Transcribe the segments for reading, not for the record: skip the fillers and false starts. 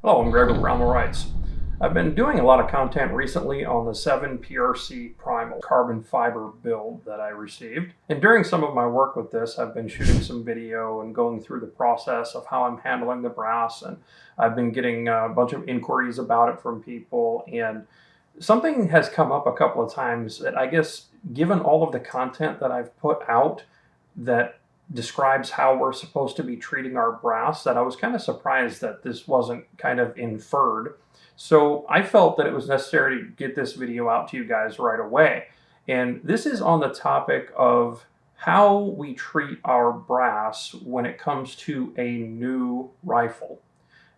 Hello, I'm Gregor Brown Wrights. I've been doing a lot of content recently on the 7 PRC Primal carbon fiber build that I received. And during some of my work with this, I've been shooting some video and going through the process of how I'm handling the brass. And I've been getting a bunch of inquiries about it from people. And something has come up a couple of times that I guess, given all of the content that I've put out that describes how we're supposed to be treating our brass, that I was kind of surprised that this wasn't kind of inferred. So I felt that it was necessary to get this video out to you guys right away. And this is on the topic of how we treat our brass when it comes to a new rifle.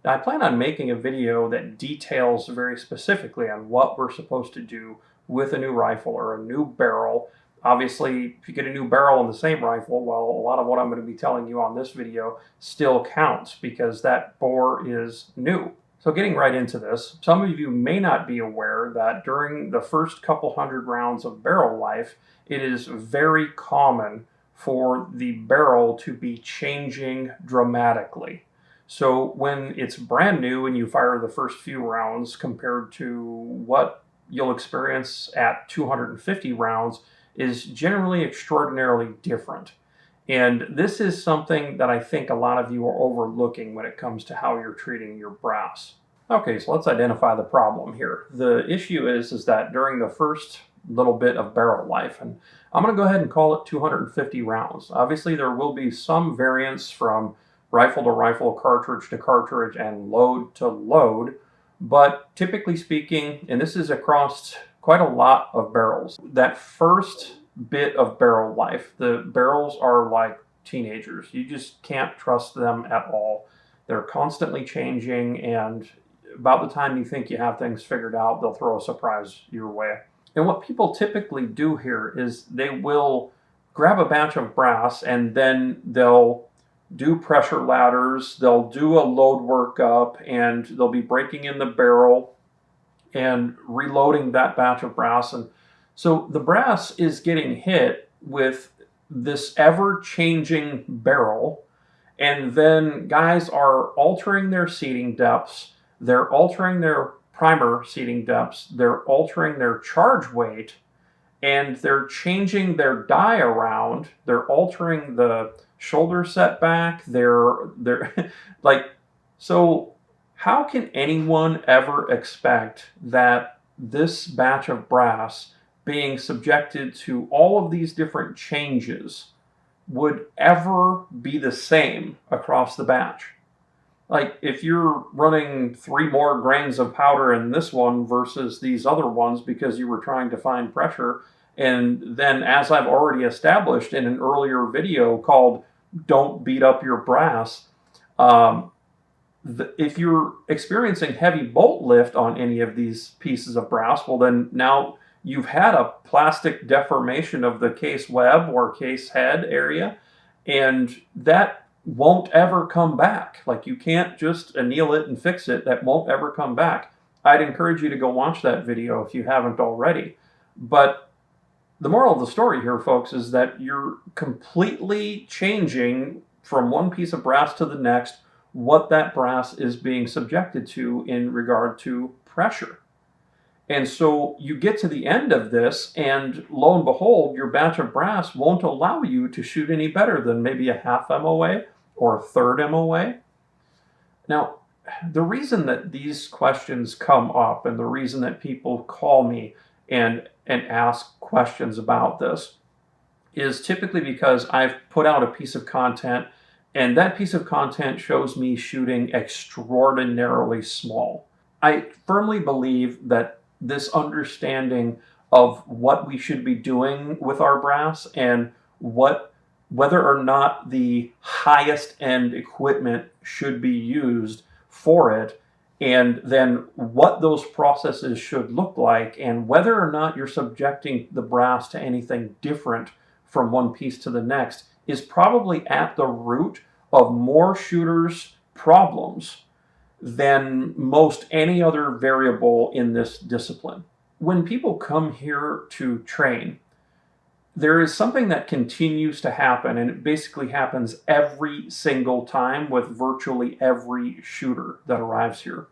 Now, I plan on making a video that details very specifically on what we're supposed to do with a new rifle or a new barrel. Obviously, if you get a new barrel in the same rifle, well, a lot of what I'm going to be telling you on this video still counts because that bore is new. So getting right into this, some of you may not be aware that during the first couple hundred rounds of barrel life, it is very common for the barrel to be changing dramatically. So when it's brand new and you fire the first few rounds compared to what you'll experience at 250 rounds, is generally extraordinarily different. And this is something that I think a lot of you are overlooking when it comes to how you're treating your brass. Okay, so let's identify the problem here. The issue is that during the first little bit of barrel life, and I'm going to go ahead and call it 250 rounds. Obviously, there will be some variance from rifle to rifle, cartridge to cartridge, and load to load. But typically speaking, and this is across quite a lot of barrels, that first bit of barrel life, the barrels are like teenagers. You just can't trust them at all. They're constantly changing, and about the time you think you have things figured out, they'll throw a surprise your way. And what people typically do here is they will grab a batch of brass and then they'll do pressure ladders, they'll do a load workup, and they'll be breaking in the barrel and reloading that batch of brass. And so the brass is getting hit with this ever-changing barrel, and then guys are altering their seating depths, they're altering their primer seating depths, they're altering their charge weight, and they're changing their die around, they're altering the shoulder setback, they're like, so how can anyone ever expect that this batch of brass being subjected to all of these different changes would ever be the same across the batch? Like, if you're running 3 more grains of powder in this one versus these other ones because you were trying to find pressure, and then as I've already established in an earlier video called Don't Beat Up Your Brass, if you're experiencing heavy bolt lift on any of these pieces of brass, well then now you've had a plastic deformation of the case web or case head area, and that won't ever come back. Like, you can't just anneal it and fix it. That won't ever come back. I'd encourage you to go watch that video if you haven't already. But the moral of the story here, folks, is that you're completely changing from one piece of brass to the next what that brass is being subjected to in regard to pressure. And so you get to the end of this, and lo and behold, your batch of brass won't allow you to shoot any better than maybe a half MOA or a third MOA. Now, the reason that these questions come up and the reason that people call me and ask questions about this is typically because I've put out a piece of content, and that piece of content shows me shooting extraordinarily small. I firmly believe that this understanding of what we should be doing with our brass and whether or not the highest end equipment should be used for it, and then what those processes should look like, and whether or not you're subjecting the brass to anything different from one piece to the next, is probably at the root of more shooters' problems than most any other variable in this discipline. When people come here to train, there is something that continues to happen, and it basically happens every single time with virtually every shooter that arrives here.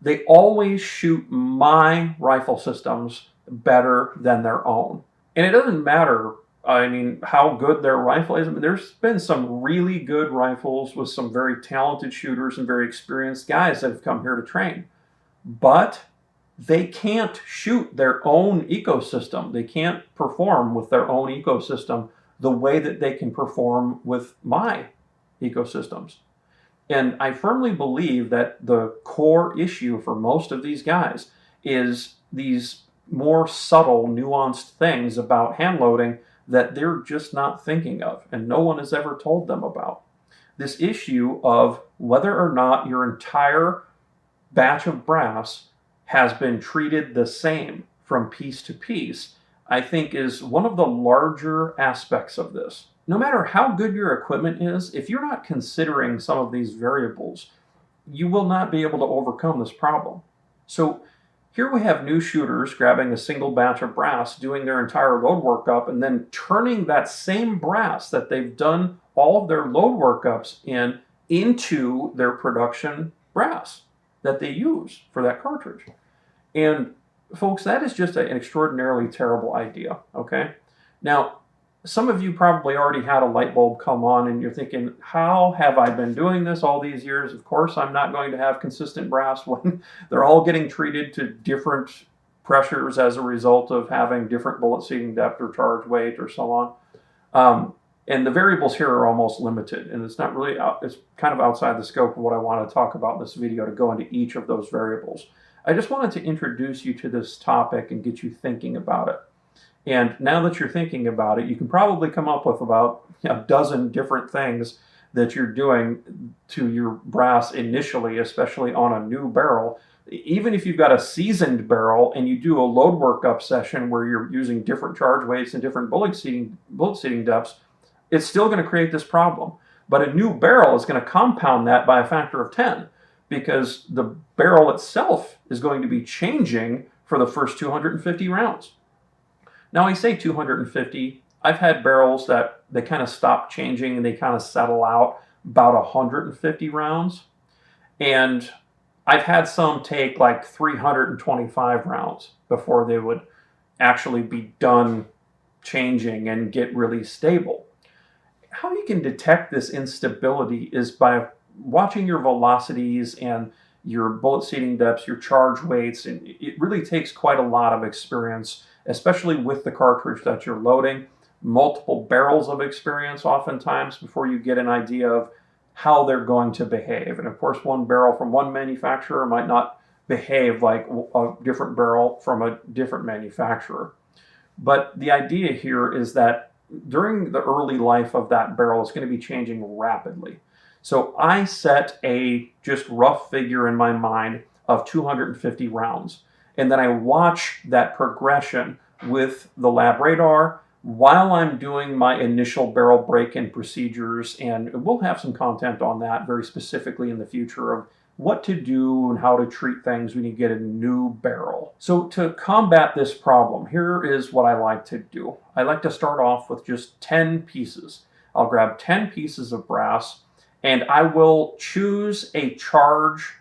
They always shoot my rifle systems better than their own. And it doesn't matter, I mean, how good their rifle is. I mean, there's been some really good rifles with some very talented shooters and very experienced guys that have come here to train. But they can't shoot their own ecosystem. They can't perform with their own ecosystem the way that they can perform with my ecosystems. And I firmly believe that the core issue for most of these guys is these more subtle, nuanced things about hand loading that they're just not thinking of, and no one has ever told them about. This issue of whether or not your entire batch of brass has been treated the same from piece to piece, I think is one of the larger aspects of this. No matter how good your equipment is, if you're not considering some of these variables, you will not be able to overcome this problem. So here we have new shooters grabbing a single batch of brass, doing their entire load workup, and then turning that same brass that they've done all of their load workups into their production brass that they use for that cartridge. And folks, that is just an extraordinarily terrible idea, okay? Now, some of you probably already had a light bulb come on and you're thinking, how have I been doing this all these years? Of course, I'm not going to have consistent brass when they're all getting treated to different pressures as a result of having different bullet seating depth or charge weight or so on. And the variables here are almost limited, and it's not really, it's kind of outside the scope of what I want to talk about in this video to go into each of those variables. I just wanted to introduce you to this topic and get you thinking about it. And now that you're thinking about it, you can probably come up with about a dozen different things that you're doing to your brass initially, especially on a new barrel. Even if you've got a seasoned barrel and you do a load workup session where you're using different charge weights and different bullet seating depths, it's still going to create this problem. But a new barrel is going to compound that by a factor of 10 because the barrel itself is going to be changing for the first 250 rounds. Now, I say 250. I've had barrels that they kind of stop changing and they kind of settle out about 150 rounds. And I've had some take like 325 rounds before they would actually be done changing and get really stable. How you can detect this instability is by watching your velocities and your bullet seating depths, your charge weights, and it really takes quite a lot of experience, especially with the cartridge that you're loading. Multiple barrels of experience oftentimes before you get an idea of how they're going to behave. And of course, one barrel from one manufacturer might not behave like a different barrel from a different manufacturer. But the idea here is that during the early life of that barrel, it's going to be changing rapidly. So I set a just rough figure in my mind of 250 rounds. And then I watch that progression with the lab radar while I'm doing my initial barrel break-in procedures. And we'll have some content on that very specifically in the future of what to do and how to treat things when you get a new barrel. So to combat this problem, here is what I like to do. I like to start off with just 10 pieces. I'll grab 10 pieces of brass and I will choose a charge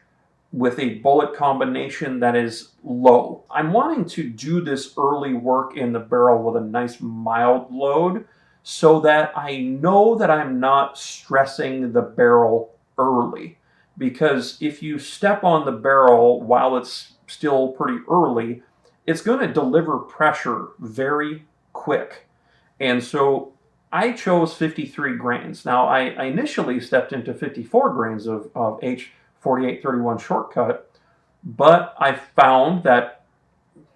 with a bullet combination that is low. I'm wanting to do this early work in the barrel with a nice mild load so that I know that I'm not stressing the barrel early. Because if you step on the barrel while it's still pretty early, it's going to deliver pressure very quick. And so I chose 53 grains. Now, I initially stepped into 54 grains of H4831 shortcut, but I found that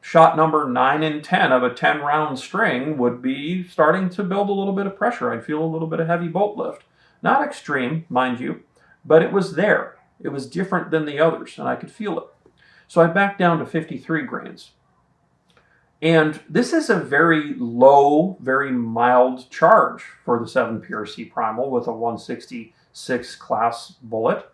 shot number 9 and 10 of a 10-round string would be starting to build a little bit of pressure. I'd feel a little bit of heavy bolt lift. Not extreme, mind you, but it was there. It was different than the others, and I could feel it. So I backed down to 53 grains. And this is a very low, very mild charge for the 7PRC Primal with a 166 class bullet.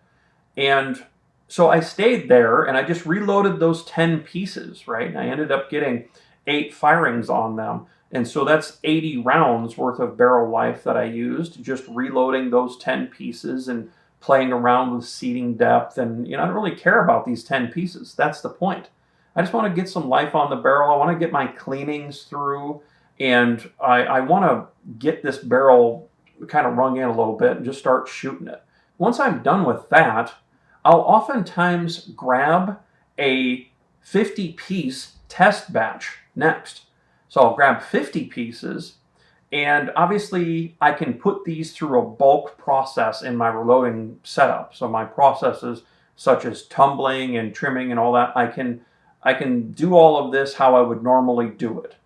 And so I stayed there and I just reloaded those 10 pieces, right? And I ended up getting 8 firings on them. And so that's 80 rounds worth of barrel life that I used, just reloading those 10 pieces and playing around with seating depth, and I don't really care about these 10 pieces. That's the point. I just want to get some life on the barrel. I want to get my cleanings through, and I want to get this barrel kind of wrung in a little bit and just start shooting it. Once I'm done with that, I'll oftentimes grab a 50-piece test batch next. So I'll grab 50 pieces, and obviously I can put these through a bulk process in my reloading setup. So my processes such as tumbling and trimming and all that, I can do all of this how I would normally do it.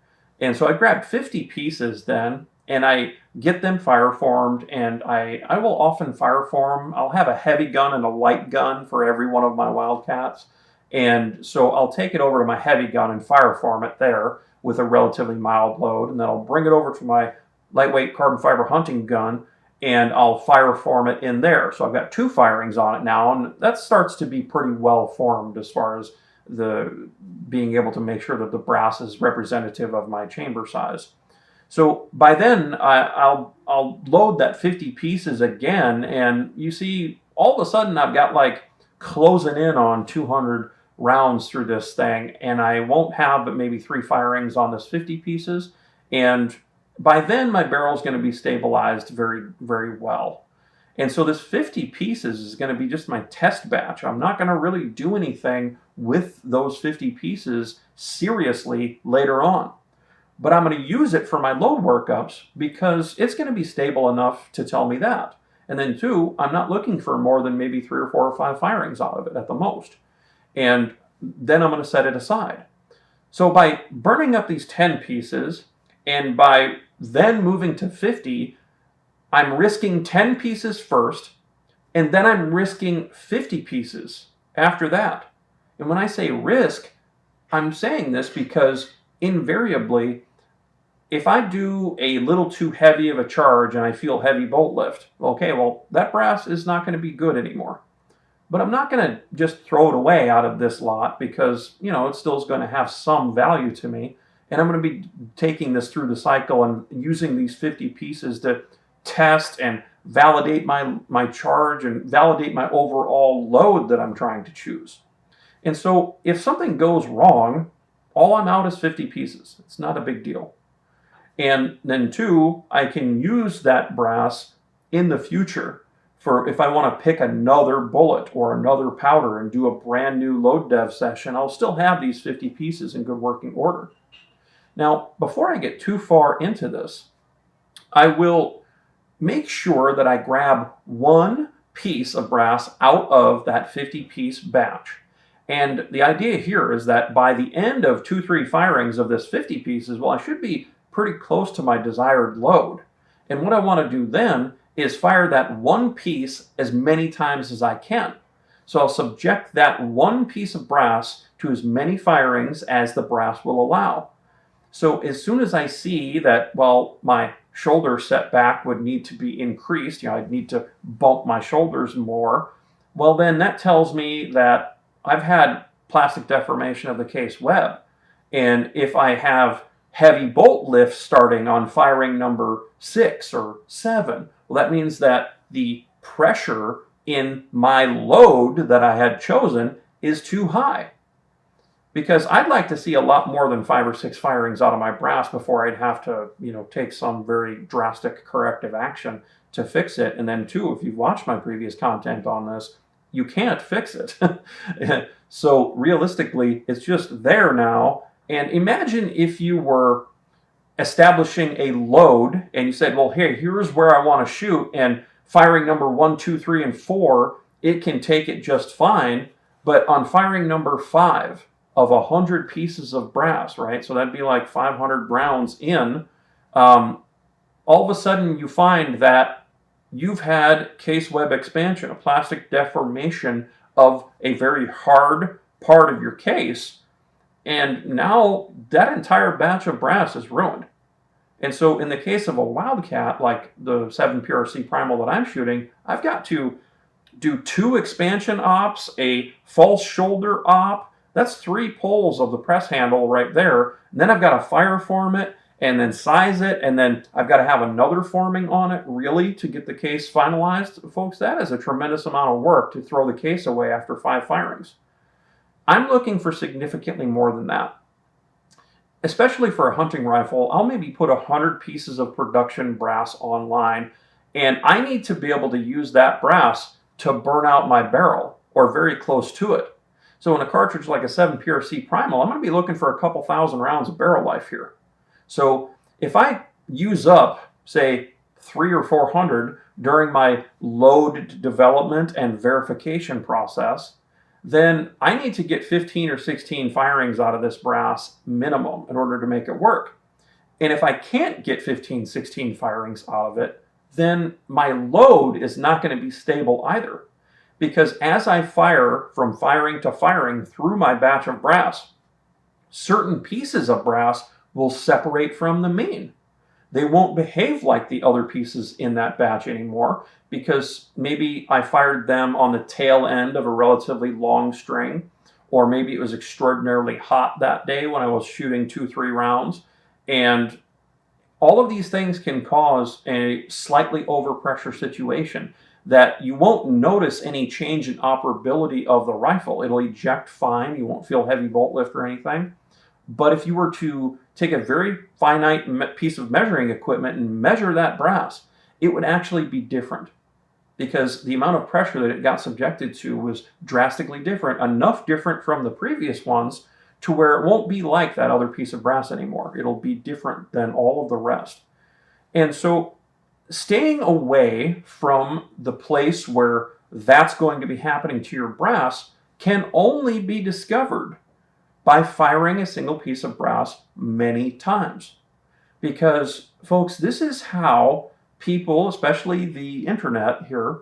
And so I grab 50 pieces then, and I get them fire formed, and I will often fire form. I'll have a heavy gun and a light gun for every one of my Wildcats. And so I'll take it over to my heavy gun and fire form it there with a relatively mild load, and then I'll bring it over to my lightweight carbon fiber hunting gun, and I'll fire form it in there. So I've got 2 firings on it now, and that starts to be pretty well formed as far as the being able to make sure that the brass is representative of my chamber size. So by then, I'll load that 50 pieces again, and you see all of a sudden I've got like closing in on 200 rounds through this thing, and I won't have but maybe 3 firings on this 50 pieces, and by then my barrel is going to be stabilized very, very well. And so this 50 pieces is going to be just my test batch. I'm not going to really do anything with those 50 pieces seriously later on. But I'm going to use it for my load workups because it's going to be stable enough to tell me that. And then 2, I'm not looking for more than maybe 3 or 4 or 5 firings out of it at the most. And then I'm going to set it aside. So by burning up these 10 pieces and by then moving to 50, I'm risking 10 pieces first, and then I'm risking 50 pieces after that. And when I say risk, I'm saying this because invariably, if I do a little too heavy of a charge and I feel heavy bolt lift, okay, well, that brass is not going to be good anymore. But I'm not going to just throw it away out of this lot because, it still is going to have some value to me. And I'm going to be taking this through the cycle and using these 50 pieces to test and validate my charge and validate my overall load that I'm trying to choose. And so if something goes wrong, all I'm out is 50 pieces. It's not a big deal. And then 2, I can use that brass in the future for if I want to pick another bullet or another powder and do a brand new load dev session, I'll still have these 50 pieces in good working order. Now, before I get too far into this, I will make sure that I grab 1 piece of brass out of that 50-piece batch. And the idea here is that by the end of 2-3 firings of this 50 pieces, well, I should be pretty close to my desired load. And what I want to do then is fire that 1 piece as many times as I can. So I'll subject that 1 piece of brass to as many firings as the brass will allow. So as soon as I see that, well, my shoulder setback would need to be increased, I'd need to bump my shoulders more, well, then that tells me that I've had plastic deformation of the case web. And if I have heavy bolt lift starting on firing number 6 or 7, well, that means that the pressure in my load that I had chosen is too high. Because I'd like to see a lot more than 5 or 6 firings out of my brass before I'd have to, take some very drastic corrective action to fix it. And then 2, if you've watched my previous content on this, you can't fix it. So realistically, it's just there now. And imagine if you were establishing a load and you said, well, here's where I want to shoot, and firing number 1, 2, 3, and 4, it can take it just fine. But on firing number 5 of 100 pieces of brass, right? So that'd be like 500 rounds in. All of a sudden you find that you've had case web expansion, a plastic deformation of a very hard part of your case. And now that entire batch of brass is ruined. And so in the case of a Wildcat, like the 7 PRC primal that I'm shooting, I've got to do 2 expansion ops, a false shoulder op. That's 3 pulls of the press handle right there. And then I've got to fire form it. and then size it, and then I've got to have another forming on it really to get the case finalized. Folks, that is a tremendous amount of work to throw the case away after 5 firings. I'm looking for significantly more than that. Especially for a hunting rifle, I'll maybe put 100 pieces of production brass online, and I need to be able to use that brass to burn out my barrel or very close to it. So in a cartridge like a 7 PRC Primal, I'm going to be looking for a couple thousand rounds of barrel life here. So if I use up, say, 300 or 400 during my load development and verification process, then I need to get 15 or 16 firings out of this brass minimum in order to make it work. And if I can't get 15, 16 firings out of it, then my load is not going to be stable either. Because as I fire from firing to firing through my batch of brass, certain pieces of brass will separate from the mean. They won't behave like the other pieces in that batch anymore because maybe I fired them on the tail end of a relatively long string, or maybe it was extraordinarily hot that day when I was shooting 2-3 rounds. And all of these things can cause a slightly overpressure situation that you won't notice any change in operability of the rifle. It'll eject fine. You won't feel heavy bolt lift or anything. But if you were to take a very finite piece of measuring equipment and measure that brass, it would actually be different because the amount of pressure that it got subjected to was drastically different, enough different from the previous ones to where it won't be like that other piece of brass anymore. It'll be different than all of the rest. And so staying away from the place where that's going to be happening to your brass can only be discovered by firing a single piece of brass many times. Because, folks, this is how people, especially the internet here,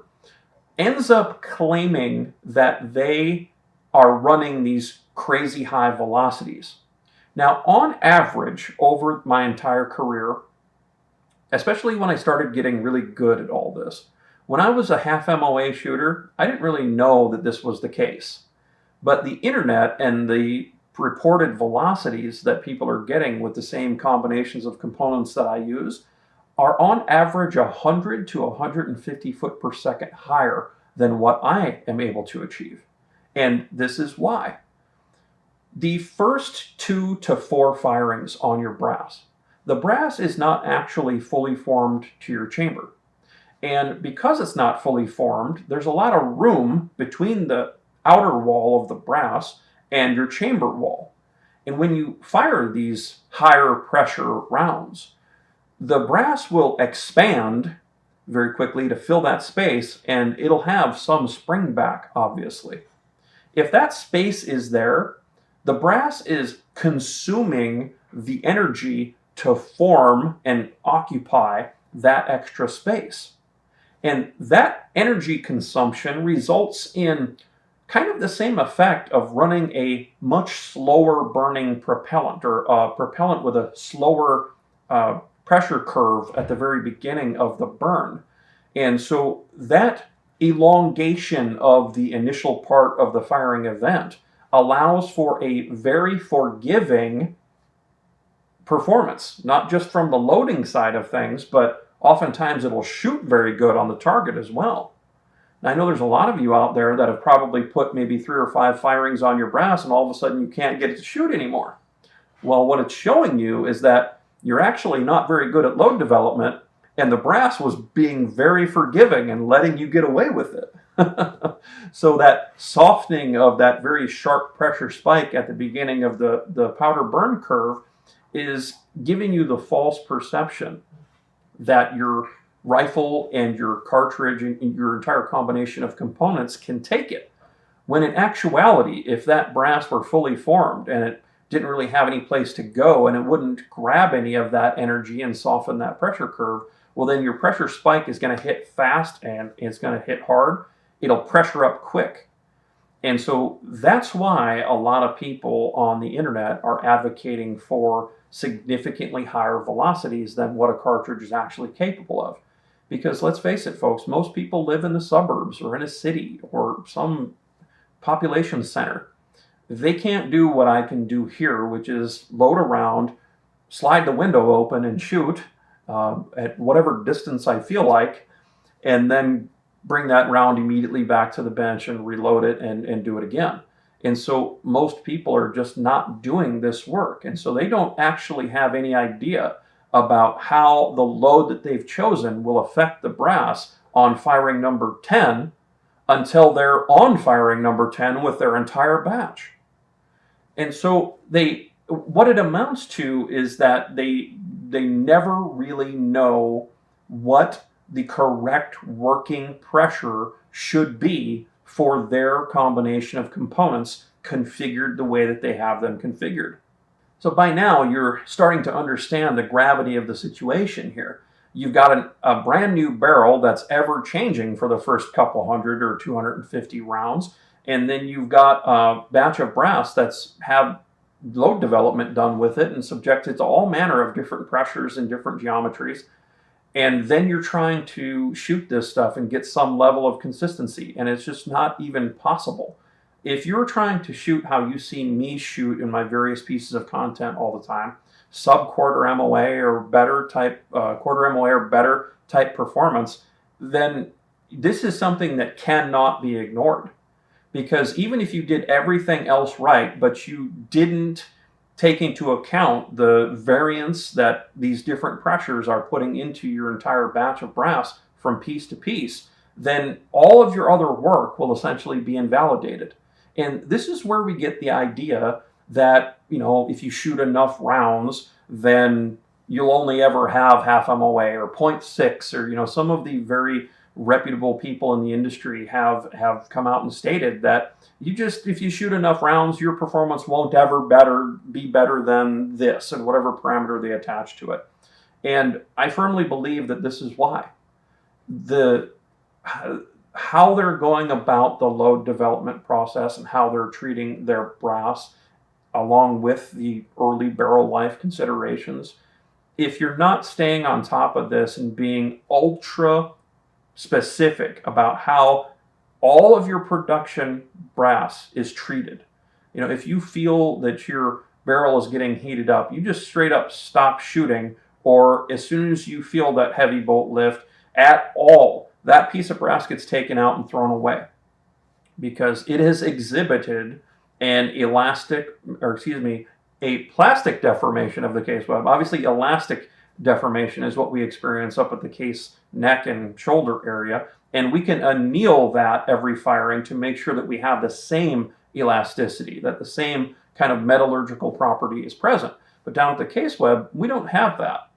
ends up claiming that they are running these crazy high velocities. Now, on average, over my entire career, especially when I started getting really good at all this, when I was a half MOA shooter, I didn't really know that this was the case. But the internet and the reported velocities that people are getting with the same combinations of components that I use are on average 100 to 150 foot per second higher than what I am able to achieve. And this is why. The first 2 to 4 firings on your brass, the brass is not actually fully formed to your chamber. And because it's not fully formed, there's a lot of room between the outer wall of the brass and your chamber wall. And when you fire these higher pressure rounds, the brass will expand very quickly to fill that space, and it'll have some spring back, obviously. If that space is there, the brass is consuming the energy to form and occupy that extra space. And that energy consumption results in kind of the same effect of running a much slower burning propellant, or a propellant with a slower pressure curve at the very beginning of the burn. And so that elongation of the initial part of the firing event allows for a very forgiving performance, not just from the loading side of things, but oftentimes it'll shoot very good on the target as well. Now, I know there's a lot of you out there that have probably put maybe 3 or 5 firings on your brass and all of a sudden you can't get it to shoot anymore. Well, what it's showing you is that you're actually not very good at load development, and the brass was being very forgiving and letting you get away with it. So that softening of that very sharp pressure spike at the beginning of the powder burn curve is giving you the false perception that your rifle and your cartridge and your entire combination of components can take it. When in actuality, if that brass were fully formed and it didn't really have any place to go and it wouldn't grab any of that energy and soften that pressure curve, well, then your pressure spike is going to hit fast and it's going to hit hard. It'll pressure up quick. And so that's why a lot of people on the internet are advocating for significantly higher velocities than what a cartridge is actually capable of. Because let's face it, folks, most people live in the suburbs or in a city or some population center. They can't do what I can do here, which is load around, slide the window open and shoot at whatever distance I feel like, and then bring that round immediately back to the bench and reload it and do it again. And so most people are just not doing this work. And so they don't actually have any idea about how the load that they've chosen will affect the brass on firing number 10 until they're on firing number 10 with their entire batch. And so what it amounts to is that they never really know what the correct working pressure should be for their combination of components configured the way that they have them configured. So by now, you're starting to understand the gravity of the situation here. You've got a brand new barrel that's ever changing for the first couple hundred or 250 rounds. And then you've got a batch of brass that's have load development done with it and subjected to all manner of different pressures and different geometries. And then you're trying to shoot this stuff and get some level of consistency, and it's just not even possible. If you're trying to shoot how you see me shoot in my various pieces of content all the time, sub-quarter MOA or better type, quarter MOA or better type performance, then this is something that cannot be ignored. Because even if you did everything else right, but you didn't take into account the variance that these different pressures are putting into your entire batch of brass from piece to piece, then all of your other work will essentially be invalidated. And this is where we get the idea that, if you shoot enough rounds, then you'll only ever have half MOA or 0.6, or, some of the very reputable people in the industry have come out and stated that if you shoot enough rounds, your performance won't ever be better than this and whatever parameter they attach to it. And I firmly believe that this is why. How they're going about the load development process and how they're treating their brass along with the early barrel life considerations, if you're not staying on top of this and being ultra specific about how all of your production brass is treated. If you feel that your barrel is getting heated up, you just straight up stop shooting, or as soon as you feel that heavy bolt lift at all, that piece of brass gets taken out and thrown away because it has exhibited a plastic deformation of the case web. Obviously, elastic deformation is what we experience up at the case neck and shoulder area, and we can anneal that every firing to make sure that we have the same elasticity, that the same kind of metallurgical property is present. But down at the case web, we don't have that.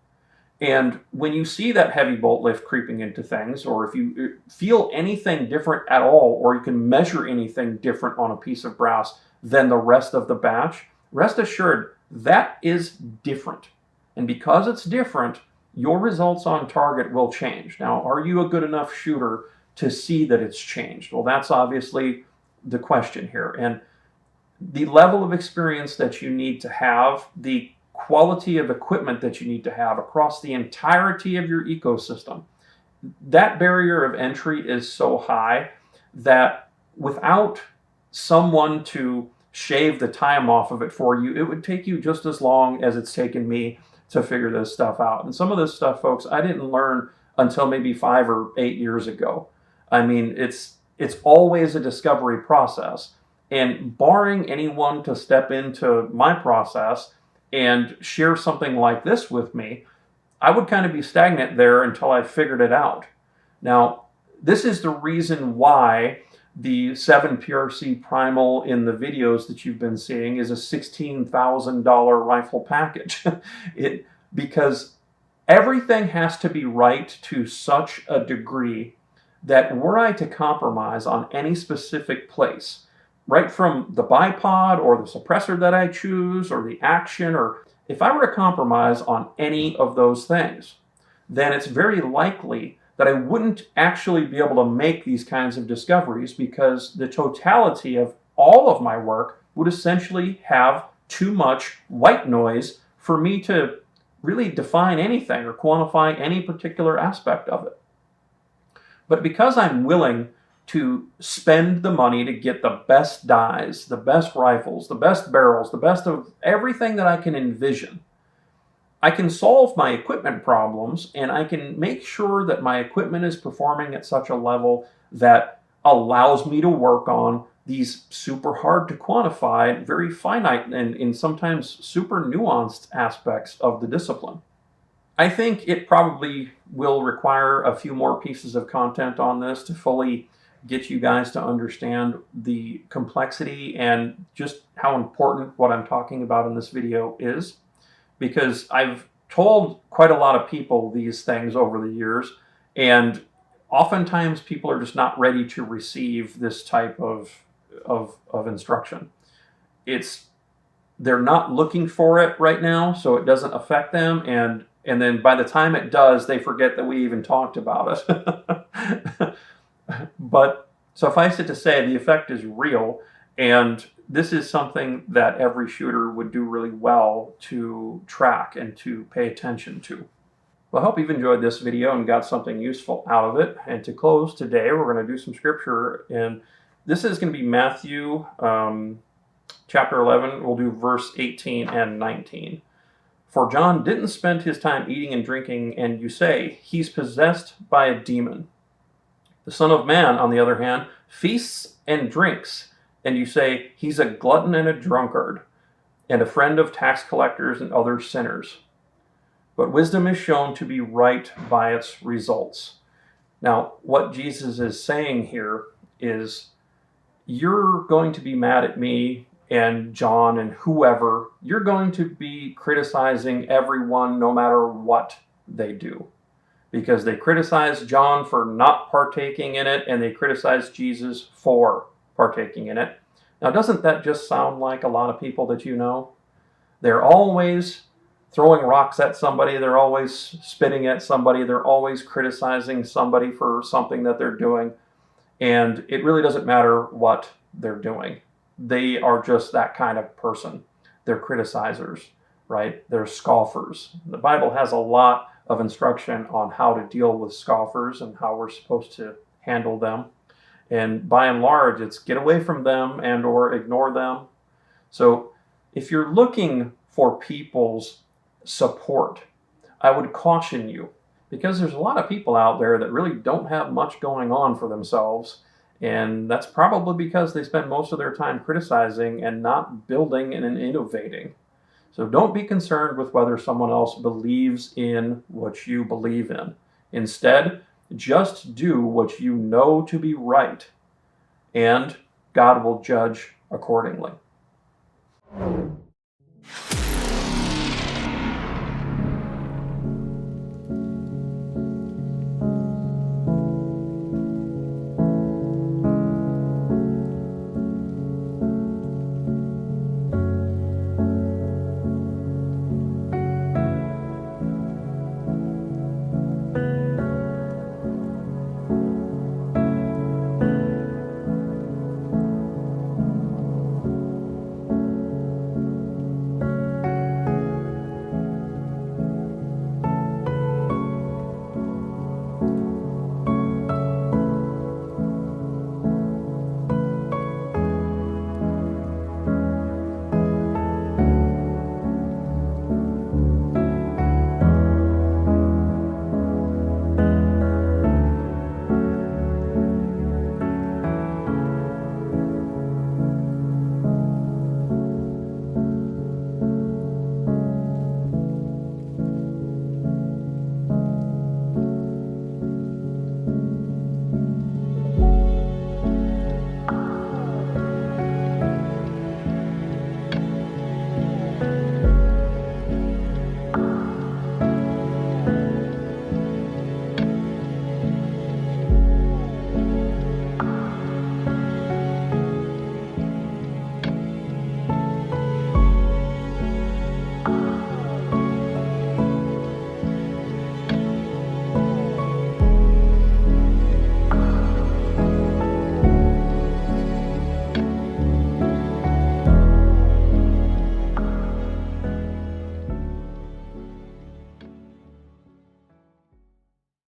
And when you see that heavy bolt lift creeping into things, or if you feel anything different at all, or you can measure anything different on a piece of brass than the rest of the batch, rest assured that is different. And because it's different, your results on target will change. Now, are you a good enough shooter to see that it's changed? Well, that's obviously the question here. And the level of experience that you need to have, the quality of equipment that you need to have across the entirety of your ecosystem, that barrier of entry is so high that without someone to shave the time off of it for you, it would take you just as long as it's taken me to figure this stuff out. And some of this stuff, folks, I didn't learn until maybe 5 or 8 years ago. I mean, it's always a discovery process. And barring anyone to step into my process and share something like this with me, I would kind of be stagnant there until I figured it out. Now, this is the reason why the 7 PRC Primal in the videos that you've been seeing is a $16,000 rifle package. Because everything has to be right to such a degree that were I to compromise on any specific place, right from the bipod or the suppressor that I choose or the action, or if I were to compromise on any of those things, then it's very likely that I wouldn't actually be able to make these kinds of discoveries, because the totality of all of my work would essentially have too much white noise for me to really define anything or quantify any particular aspect of it. But because I'm willing to spend the money to get the best dies, the best rifles, the best barrels, the best of everything that I can envision, I can solve my equipment problems, and I can make sure that my equipment is performing at such a level that allows me to work on these super hard to quantify, very finite, and sometimes super nuanced aspects of the discipline. I think it probably will require a few more pieces of content on this to fully get you guys to understand the complexity and just how important what I'm talking about in this video is, because I've told quite a lot of people these things over the years, and oftentimes people are just not ready to receive this type of instruction. They're not looking for it right now, so it doesn't affect them, and then by the time it does, they forget that we even talked about it. But suffice it to say, the effect is real, and this is something that every shooter would do really well to track and to pay attention to. Well, I hope you've enjoyed this video and got something useful out of it. And to close today, we're going to do some scripture, and this is going to be Matthew chapter 11. We'll do verse 18 and 19. For John didn't spend his time eating and drinking, and you say, he's possessed by a demon. The Son of Man, on the other hand, feasts and drinks, and you say, he's a glutton and a drunkard, and a friend of tax collectors and other sinners. But wisdom is shown to be right by its results. Now, what Jesus is saying here is, you're going to be mad at me and John and whoever. You're going to be criticizing everyone no matter what they do, because they criticize John for not partaking in it, and they criticize Jesus for partaking in it. Now, doesn't that just sound like a lot of people that you know? They're always throwing rocks at somebody. They're always spitting at somebody. They're always criticizing somebody for something that they're doing. And it really doesn't matter what they're doing. They are just that kind of person. They're criticizers, right? They're scoffers. The Bible has a lot of instruction on how to deal with scoffers and how we're supposed to handle them. And by and large, it's get away from them and or ignore them. So if you're looking for people's support, I would caution you, because there's a lot of people out there that really don't have much going on for themselves. And that's probably because they spend most of their time criticizing and not building and innovating. So don't be concerned with whether someone else believes in what you believe in. Instead, just do what you know to be right, and God will judge accordingly.